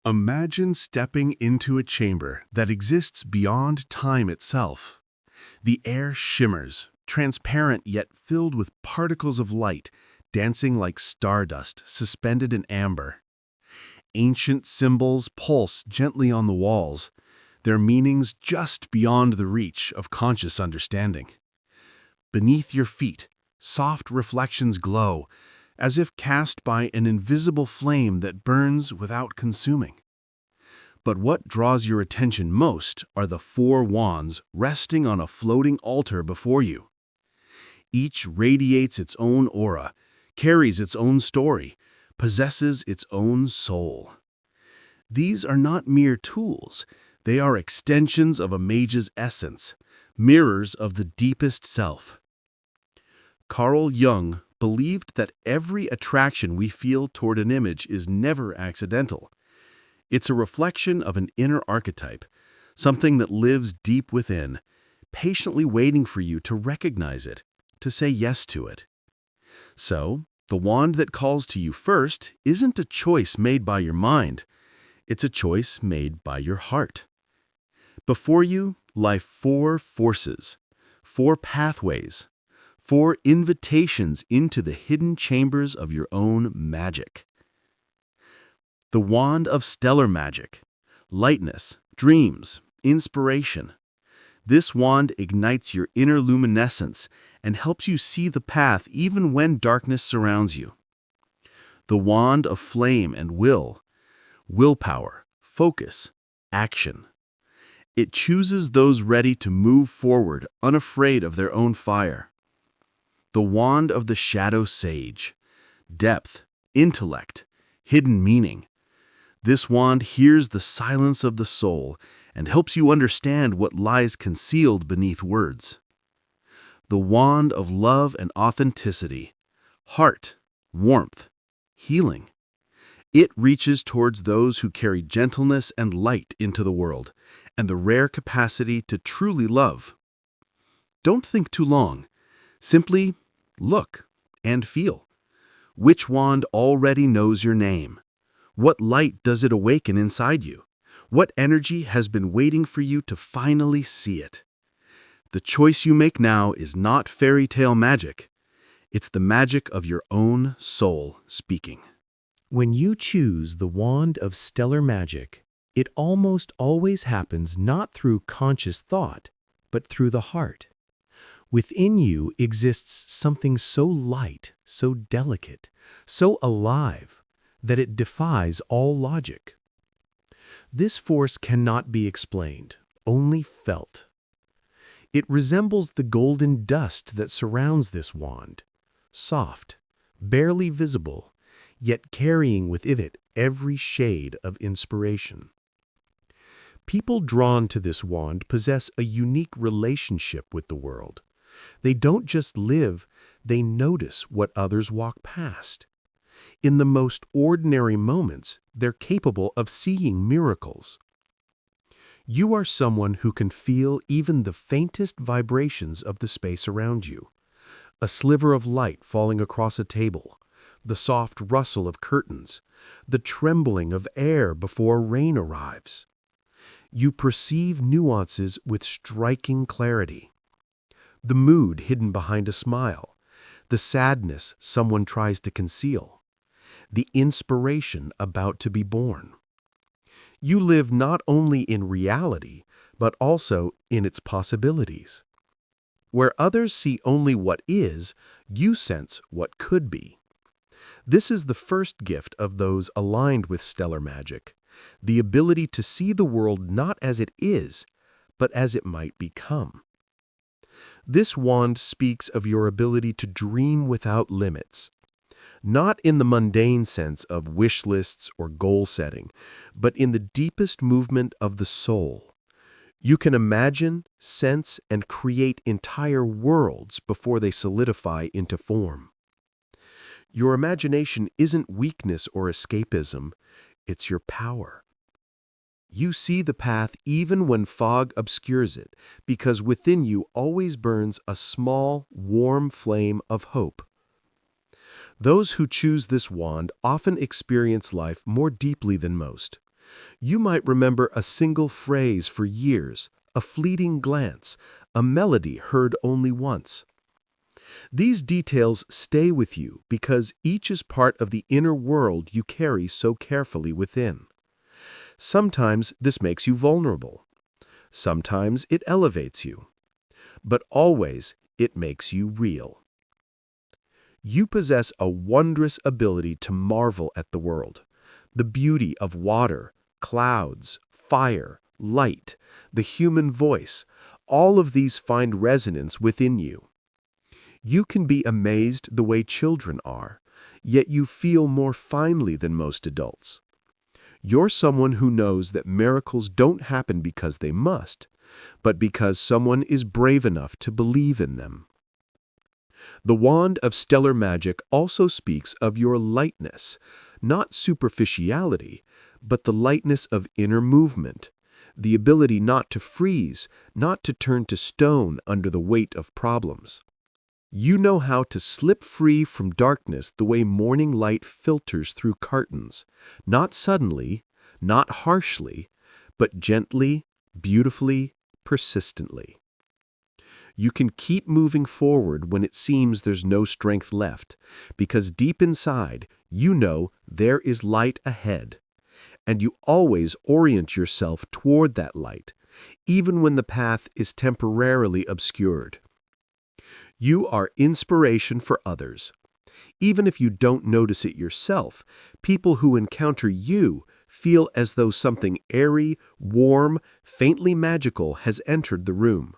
Imagine stepping into a chamber that exists beyond time itself. The air shimmers, transparent yet filled with particles of light, dancing like stardust suspended in amber. Ancient symbols pulse gently on the walls, their meanings just beyond the reach of conscious understanding. Beneath your feet, soft reflections glow, as if cast by an invisible flame that burns without consuming. But what draws your attention most are the 4 wands resting on a floating altar before you. Each radiates its own aura, carries its own story, possesses its own soul. These are not mere tools, they are extensions of a mage's essence, mirrors of the deepest self. Carl Jung believed that every attraction we feel toward an image is never accidental. It's a reflection of an inner archetype, something that lives deep within, patiently waiting for you to recognize it, to say yes to it. So, the wand that calls to you first isn't a choice made by your mind. It's a choice made by your heart. Before you lie 4 forces, 4 pathways, 4 invitations into the hidden chambers of your own magic. The wand of stellar magic, lightness, dreams, inspiration. This wand ignites your inner luminescence and helps you see the path even when darkness surrounds you. The wand of flame and willpower, focus, action. It chooses those ready to move forward, unafraid of their own fire. The wand of the shadow sage, depth, intellect, hidden meaning. This wand hears the silence of the soul and helps you understand what lies concealed beneath words. The wand of love and authenticity, heart, warmth, healing. It reaches towards those who carry gentleness and light into the world, and the rare capacity to truly love. Don't think too long. Simply look and feel. Which wand already knows your name? What light does it awaken inside you? What energy has been waiting for you to finally see it? The choice you make now is not fairy tale magic. It's the magic of your own soul speaking. When you choose the wand of stellar magic, it almost always happens not through conscious thought, but through the heart. Within you exists something so light, so delicate, so alive, that it defies all logic. This force cannot be explained, only felt. It resembles the golden dust that surrounds this wand, soft, barely visible, yet carrying within it every shade of inspiration. People drawn to this wand possess a unique relationship with the world. They don't just live, they notice what others walk past. In the most ordinary moments, they're capable of seeing miracles. You are someone who can feel even the faintest vibrations of the space around you. A sliver of light falling across a table, the soft rustle of curtains, the trembling of air before rain arrives. You perceive nuances with striking clarity. The mood hidden behind a smile, the sadness someone tries to conceal, the inspiration about to be born. You live not only in reality, but also in its possibilities. Where others see only what is, you sense what could be. This is the first gift of those aligned with stellar magic, the ability to see the world not as it is, but as it might become. This wand speaks of your ability to dream without limits, not in the mundane sense of wish lists or goal setting, but in the deepest movement of the soul. You can imagine, sense, and create entire worlds before they solidify into form. Your imagination isn't weakness or escapism, it's your power. You see the path even when fog obscures it, because within you always burns a small, warm flame of hope. Those who choose this wand often experience life more deeply than most. You might remember a single phrase for years, a fleeting glance, a melody heard only once. These details stay with you because each is part of the inner world you carry so carefully within. Sometimes this makes you vulnerable. Sometimes it elevates you. But always it makes you real. You possess a wondrous ability to marvel at the world, the beauty of water, clouds, fire, light, the human voice. All of these find resonance within you. You can be amazed the way children are, yet you feel more finely than most adults. You're someone who knows that miracles don't happen because they must, but because someone is brave enough to believe in them. The wand of stellar magic also speaks of your lightness, not superficiality, but the lightness of inner movement, the ability not to freeze, not to turn to stone under the weight of problems. You know how to slip free from darkness the way morning light filters through curtains, not suddenly, not harshly, but gently, beautifully, persistently. You can keep moving forward when it seems there's no strength left, because deep inside, you know there is light ahead. And you always orient yourself toward that light, even when the path is temporarily obscured. You are inspiration for others. Even if you don't notice it yourself, people who encounter you feel as though something airy, warm, faintly magical has entered the room.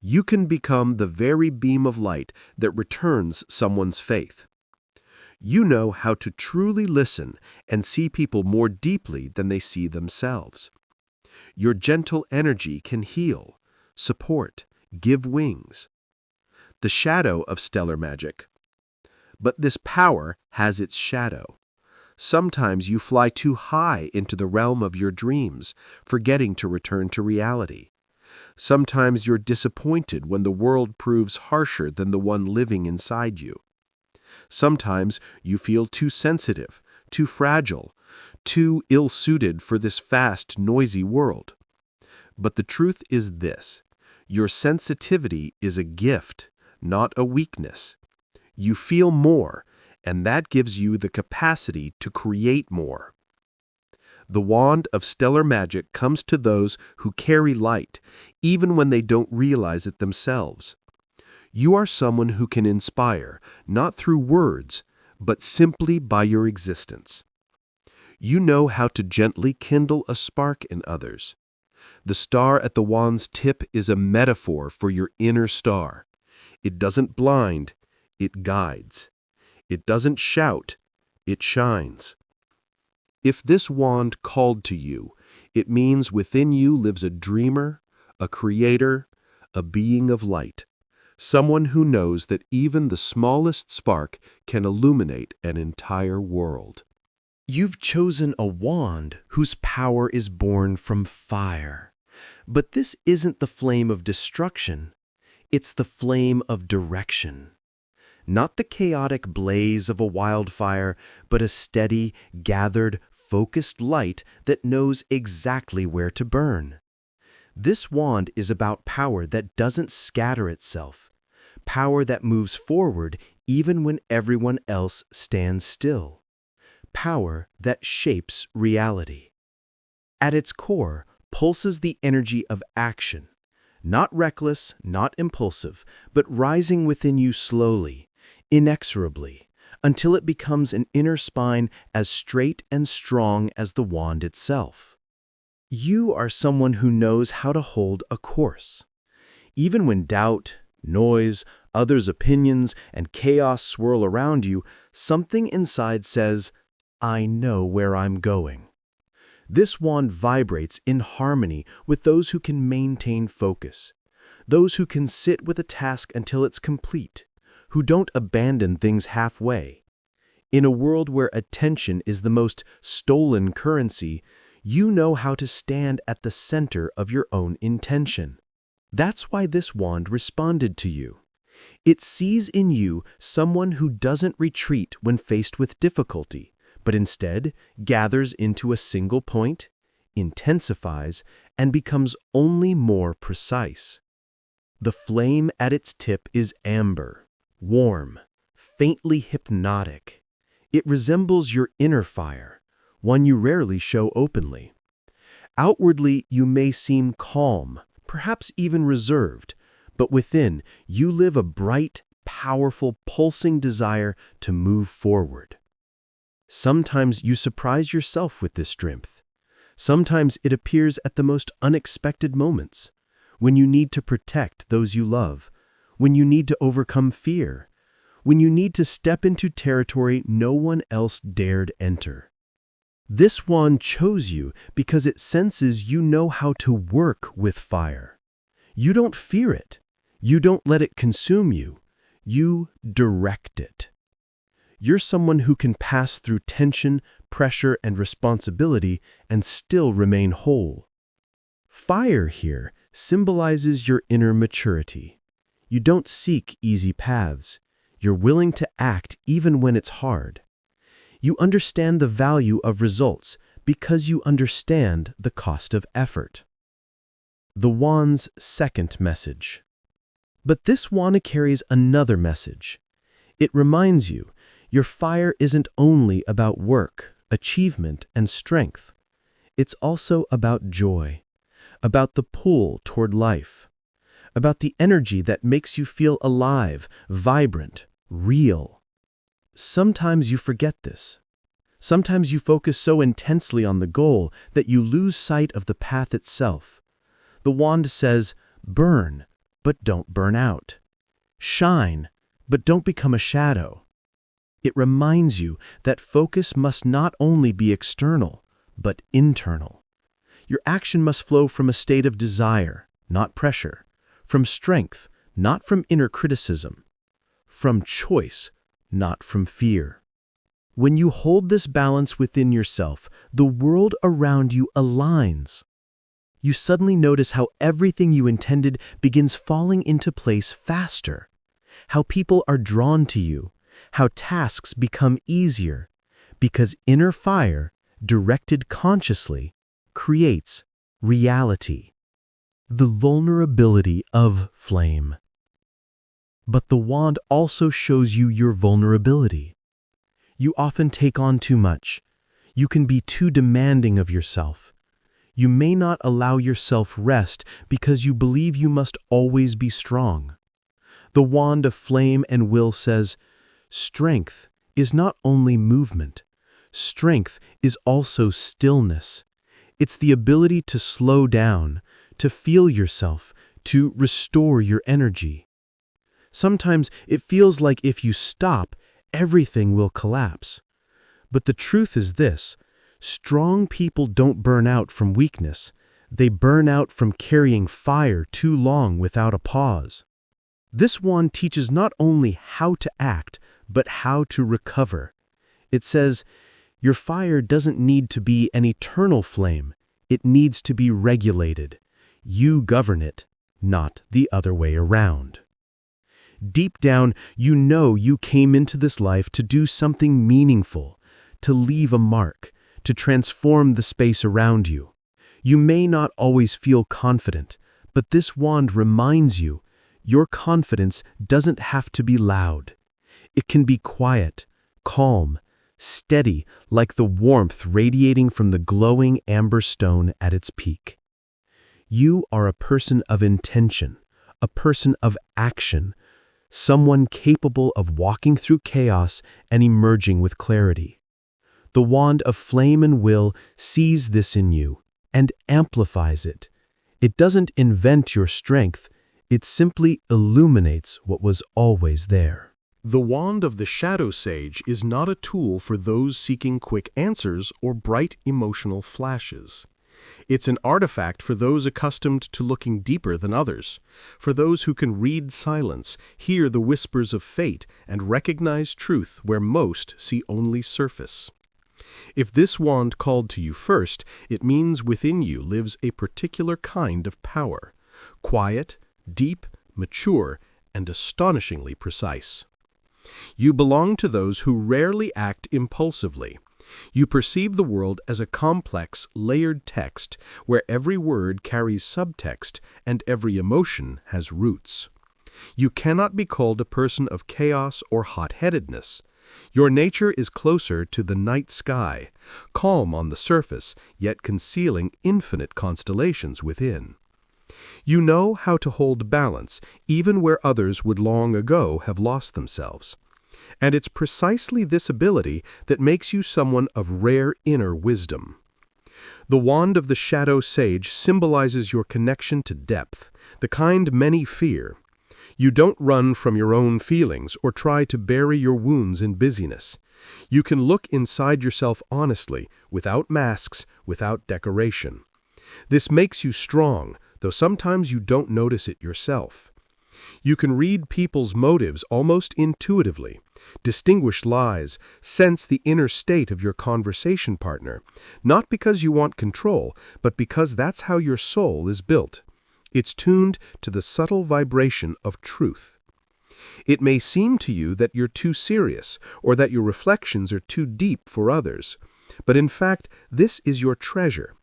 You can become the very beam of light that returns someone's faith. You know how to truly listen and see people more deeply than they see themselves. Your gentle energy can heal, support, give wings. The shadow of stellar magic. But this power has its shadow. Sometimes you fly too high into the realm of your dreams, forgetting to return to reality. Sometimes you're disappointed when the world proves harsher than the one living inside you. Sometimes you feel too sensitive, too fragile, too ill-suited for this fast, noisy world. But the truth is this: your sensitivity is a gift, not a weakness. You feel more, and that gives you the capacity to create more. The wand of stellar magic comes to those who carry light, even when they don't realize it themselves. You are someone who can inspire, not through words, but simply by your existence. You know how to gently kindle a spark in others. The star at the wand's tip is a metaphor for your inner star. It doesn't blind, it guides. It doesn't shout, it shines. If this wand called to you, it means within you lives a dreamer, a creator, a being of light, someone who knows that even the smallest spark can illuminate an entire world. You've chosen a wand whose power is born from fire. But this isn't the flame of destruction. It's the flame of direction. Not the chaotic blaze of a wildfire, but a steady, gathered, focused light that knows exactly where to burn. This wand is about power that doesn't scatter itself, power that moves forward even when everyone else stands still, power that shapes reality. At its core pulses the energy of action, not reckless, not impulsive, but rising within you slowly, inexorably, until it becomes an inner spine as straight and strong as the wand itself. You are someone who knows how to hold a course. Even when doubt, noise, others' opinions, and chaos swirl around you, something inside says, "I know where I'm going." This wand vibrates in harmony with those who can maintain focus, those who can sit with a task until it's complete, who don't abandon things halfway. In a world where attention is the most stolen currency, you know how to stand at the center of your own intention. That's why this wand responded to you. It sees in you someone who doesn't retreat when faced with difficulty, but instead gathers into a single point, intensifies, and becomes only more precise. The flame at its tip is amber, warm, faintly hypnotic. It resembles your inner fire, one you rarely show openly. Outwardly, you may seem calm, perhaps even reserved, but within, you live a bright, powerful, pulsing desire to move forward. Sometimes you surprise yourself with this strength. Sometimes it appears at the most unexpected moments, when you need to protect those you love, when you need to overcome fear, when you need to step into territory no one else dared enter. This wand chose you because it senses you know how to work with fire. You don't fear it. You don't let it consume you. You direct it. You're someone who can pass through tension, pressure, and responsibility and still remain whole. Fire here symbolizes your inner maturity. You don't seek easy paths. You're willing to act even when it's hard. You understand the value of results because you understand the cost of effort. The wand's second message. But this wand carries another message. It reminds you, your fire isn't only about work, achievement, and strength. It's also about joy, about the pull toward life, about the energy that makes you feel alive, vibrant, real. Sometimes you forget this. Sometimes you focus so intensely on the goal that you lose sight of the path itself. The wand says, burn, but don't burn out. Shine, but don't become a shadow. It reminds you that focus must not only be external, but internal. Your action must flow from a state of desire, not pressure, from strength, not from inner criticism, from choice, not from fear. When you hold this balance within yourself, the world around you aligns. You suddenly notice how everything you intended begins falling into place faster, how people are drawn to you, how tasks become easier, because inner fire, directed consciously, creates reality. The vulnerability of flame. But the wand also shows you your vulnerability. You often take on too much. You can be too demanding of yourself. You may not allow yourself rest because you believe you must always be strong. The wand of flame and will says, strength is not only movement. Strength is also stillness. It's the ability to slow down, to feel yourself, to restore your energy. Sometimes it feels like if you stop, everything will collapse. But the truth is this: strong people don't burn out from weakness. They burn out from carrying fire too long without a pause. This wand teaches not only how to act, but how to recover. It says, your fire doesn't need to be an eternal flame. It needs to be regulated. You govern it, not the other way around. Deep down, you know you came into this life to do something meaningful, to leave a mark, to transform the space around you. You may not always feel confident, but this wand reminds you, your confidence doesn't have to be loud. It can be quiet, calm, steady, like the warmth radiating from the glowing amber stone at its peak. You are a person of intention, a person of action, someone capable of walking through chaos and emerging with clarity. The wand of flame and will sees this in you and amplifies it. It doesn't invent your strength, it simply illuminates what was always there. The wand of the shadow sage is not a tool for those seeking quick answers or bright emotional flashes. It's an artifact for those accustomed to looking deeper than others, for those who can read silence, hear the whispers of fate, and recognize truth where most see only surface. If this wand called to you first, it means within you lives a particular kind of power, quiet, deep, mature, and astonishingly precise. You belong to those who rarely act impulsively. You perceive the world as a complex, layered text where every word carries subtext and every emotion has roots. You cannot be called a person of chaos or hot-headedness. Your nature is closer to the night sky, calm on the surface, yet concealing infinite constellations within. You know how to hold balance, even where others would long ago have lost themselves. And it's precisely this ability that makes you someone of rare inner wisdom. The wand of the shadow sage symbolizes your connection to depth, the kind many fear. You don't run from your own feelings or try to bury your wounds in busyness. You can look inside yourself honestly, without masks, without decoration. This makes you strong, though sometimes you don't notice it yourself. You can read people's motives almost intuitively, distinguish lies, sense the inner state of your conversation partner, not because you want control, but because that's how your soul is built. It's tuned to the subtle vibration of truth. It may seem to you that you're too serious or that your reflections are too deep for others, but in fact, this is your treasure.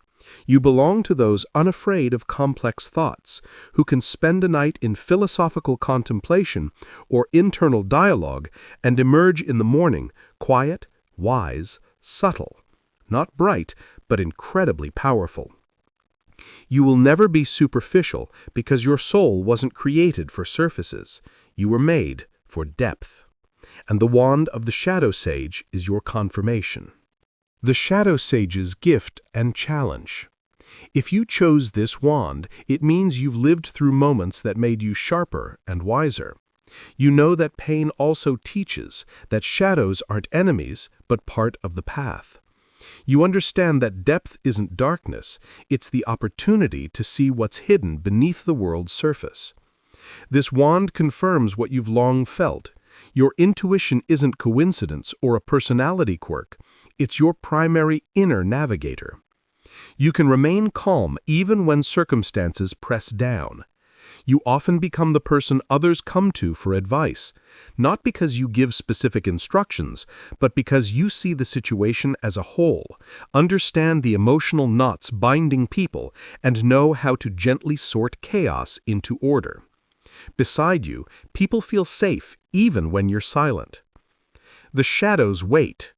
You belong to those unafraid of complex thoughts, who can spend a night in philosophical contemplation or internal dialogue and emerge in the morning quiet, wise, subtle, not bright, but incredibly powerful. You will never be superficial because your soul wasn't created for surfaces. You were made for depth. And the wand of the shadow sage is your confirmation. The shadow sage's gift and challenge. If you chose this wand, it means you've lived through moments that made you sharper and wiser. You know that pain also teaches, that shadows aren't enemies, but part of the path. You understand that depth isn't darkness, it's the opportunity to see what's hidden beneath the world's surface. This wand confirms what you've long felt. Your intuition isn't coincidence or a personality quirk. It's your primary inner navigator. You can remain calm even when circumstances press down. You often become the person others come to for advice, not because you give specific instructions, but because you see the situation as a whole, understand the emotional knots binding people, and know how to gently sort chaos into order. Beside you, people feel safe even when you're silent. The shadows wait,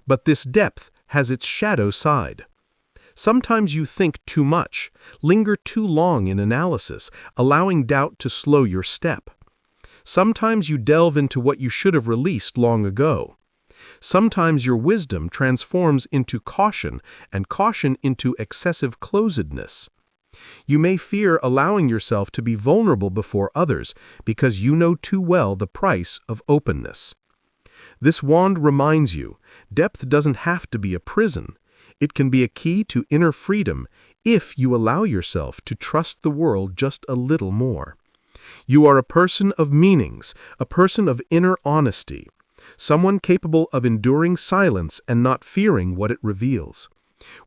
but this depth has its shadow side. Sometimes you think too much, linger too long in analysis, allowing doubt to slow your step. Sometimes you delve into what you should have released long ago. Sometimes your wisdom transforms into caution, and caution into excessive closedness. You may fear allowing yourself to be vulnerable before others because you know too well the price of openness. This wand reminds you, depth doesn't have to be a prison. It can be a key to inner freedom if you allow yourself to trust the world just a little more. You are a person of meanings, a person of inner honesty, someone capable of enduring silence and not fearing what it reveals.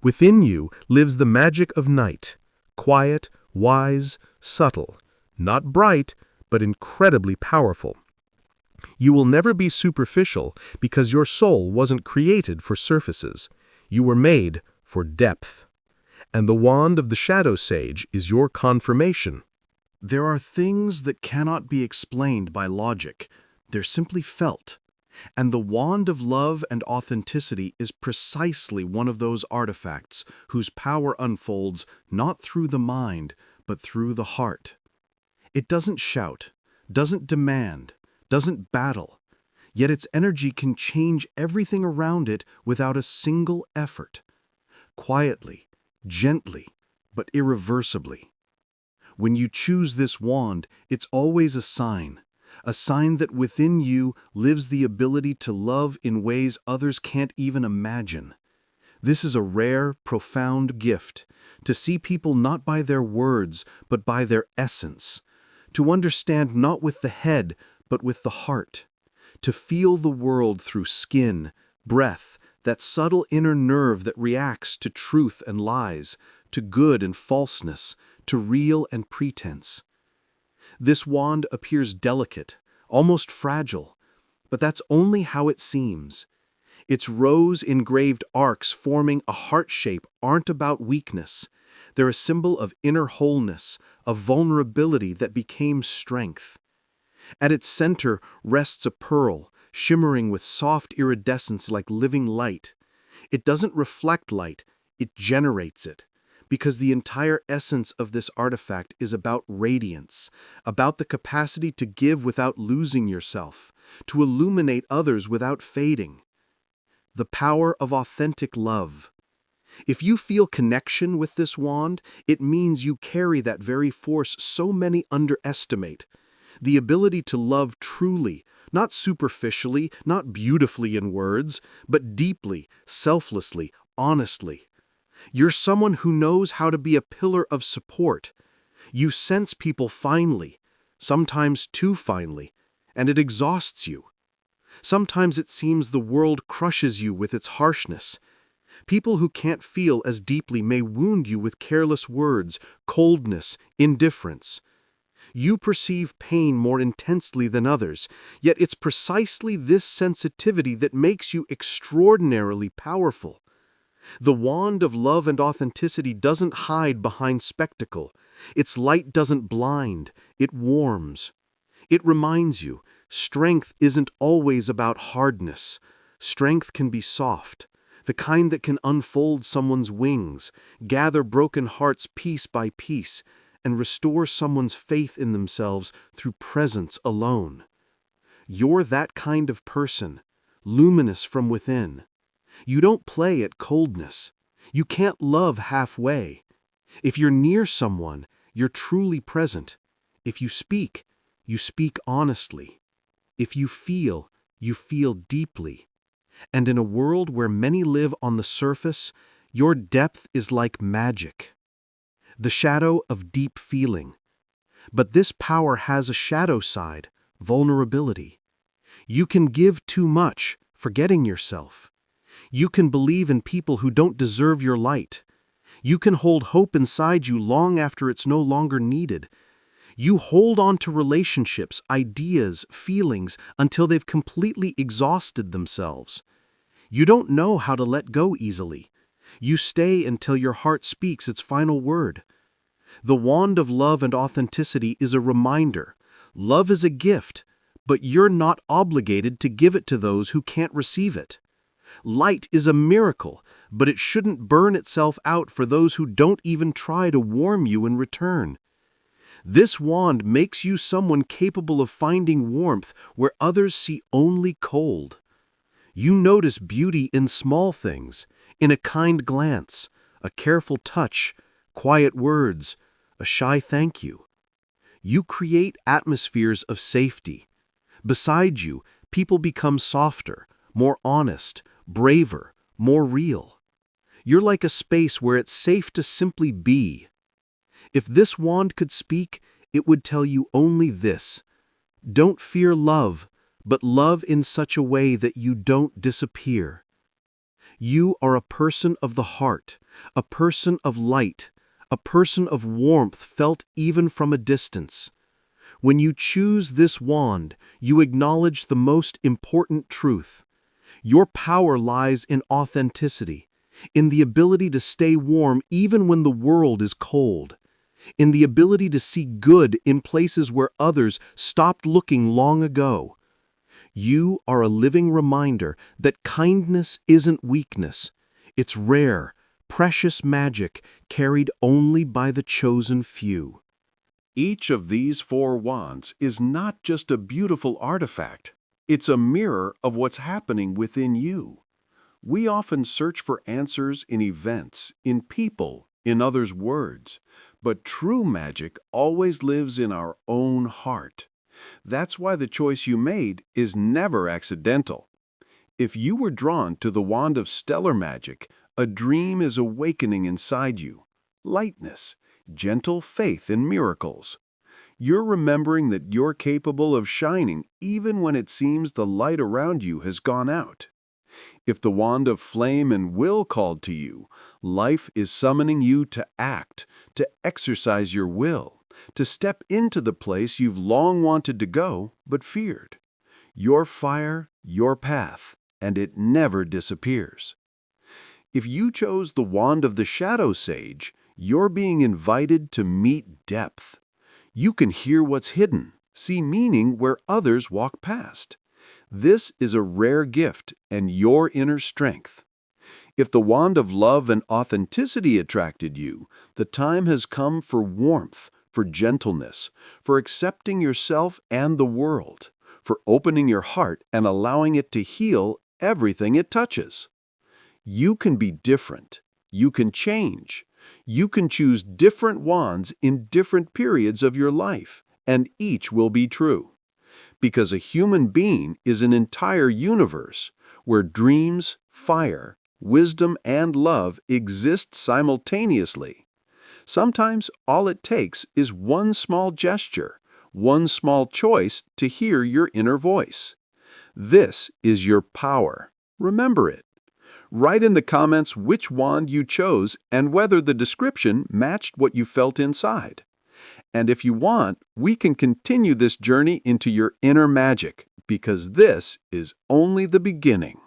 Within you lives the magic of night, quiet, wise, subtle, not bright, but incredibly powerful. You will never be superficial because your soul wasn't created for surfaces. You were made for depth. And the wand of the shadow sage is your confirmation. There are things that cannot be explained by logic. They're simply felt. And the wand of love and authenticity is precisely one of those artifacts whose power unfolds not through the mind, but through the heart. It doesn't shout, doesn't demand, doesn't battle, yet its energy can change everything around it without a single effort. Quietly, gently, but irreversibly. When you choose this wand, it's always a sign that within you lives the ability to love in ways others can't even imagine. This is a rare, profound gift, to see people not by their words, but by their essence, to understand not with the head, but with the heart, to feel the world through skin, breath, that subtle inner nerve that reacts to truth and lies, to good and falseness, to real and pretense. This wand appears delicate, almost fragile, but that's only how it seems. Its rose-engraved arcs forming a heart shape aren't about weakness. They're a symbol of inner wholeness, of vulnerability that became strength. At its center rests a pearl, shimmering with soft iridescence like living light. It doesn't reflect light, it generates it. Because the entire essence of this artifact is about radiance, about the capacity to give without losing yourself, to illuminate others without fading. The power of authentic love. If you feel connection with this wand, it means you carry that very force so many underestimate. The ability to love truly, not superficially, not beautifully in words, but deeply, selflessly, honestly. You're someone who knows how to be a pillar of support. You sense people finely, sometimes too finely, and it exhausts you. Sometimes it seems the world crushes you with its harshness. People who can't feel as deeply may wound you with careless words, coldness, indifference. You perceive pain more intensely than others, yet it's precisely this sensitivity that makes you extraordinarily powerful. The wand of love and authenticity doesn't hide behind spectacle. Its light doesn't blind, it warms. It reminds you, strength isn't always about hardness. Strength can be soft, the kind that can unfold someone's wings, gather broken hearts piece by piece, and restore someone's faith in themselves through presence alone. You're that kind of person, luminous from within. You don't play at coldness. You can't love halfway. If you're near someone, you're truly present. If you speak honestly. If you feel deeply. And in a world where many live on the surface, your depth is like magic. The shadow of deep feeling. But this power has a shadow side, vulnerability. You can give too much, forgetting yourself. You can believe in people who don't deserve your light. You can hold hope inside you long after it's no longer needed. You hold on to relationships, ideas, feelings until they've completely exhausted themselves. You don't know how to let go easily. You stay until your heart speaks its final word. The wand of love and authenticity is a reminder. Love is a gift, but you're not obligated to give it to those who can't receive it. Light is a miracle, but it shouldn't burn itself out for those who don't even try to warm you in return. This wand makes you someone capable of finding warmth where others see only cold. You notice beauty in small things, in a kind glance, a careful touch, quiet words, a shy thank you. You create atmospheres of safety. Beside you, people become softer, more honest, braver, more real. You're like a space where it's safe to simply be. If this wand could speak, it would tell you only this: don't fear love, but love in such a way that you don't disappear. You are a person of the heart, a person of light, a person of warmth felt even from a distance. When you choose this wand, you acknowledge the most important truth. Your power lies in authenticity, in the ability to stay warm even when the world is cold, in the ability to see good in places where others stopped looking long ago. You are a living reminder that kindness isn't weakness. It's rare, precious magic carried only by the chosen few. Each of these 4 wands is not just a beautiful artifact. It's a mirror of what's happening within you. We often search for answers in events, in people, in others' words. But true magic always lives in our own heart. That's why the choice you made is never accidental. If you were drawn to the wand of stellar magic, a dream is awakening inside you. Lightness, gentle faith in miracles. You're remembering that you're capable of shining even when it seems the light around you has gone out. If the wand of flame and will called to you, life is summoning you to act, to exercise your will, to step into the place you've long wanted to go but feared. Your fire, your path, and it never disappears. If you chose the wand of the Shadow Sage, you're being invited to meet depth. You can hear what's hidden, see meaning where others walk past. This is a rare gift and your inner strength. If the wand of love and authenticity attracted you, the time has come for warmth, for gentleness, for accepting yourself and the world, for opening your heart and allowing it to heal everything it touches. You can be different. You can change. You can choose different wands in different periods of your life, and each will be true. Because a human being is an entire universe where dreams, fire, wisdom, and love exist simultaneously. Sometimes all it takes is one small gesture, one small choice to hear your inner voice. This is your power. Remember it. Write in the comments which wand you chose and whether the description matched what you felt inside. And if you want, we can continue this journey into your inner magic, because this is only the beginning.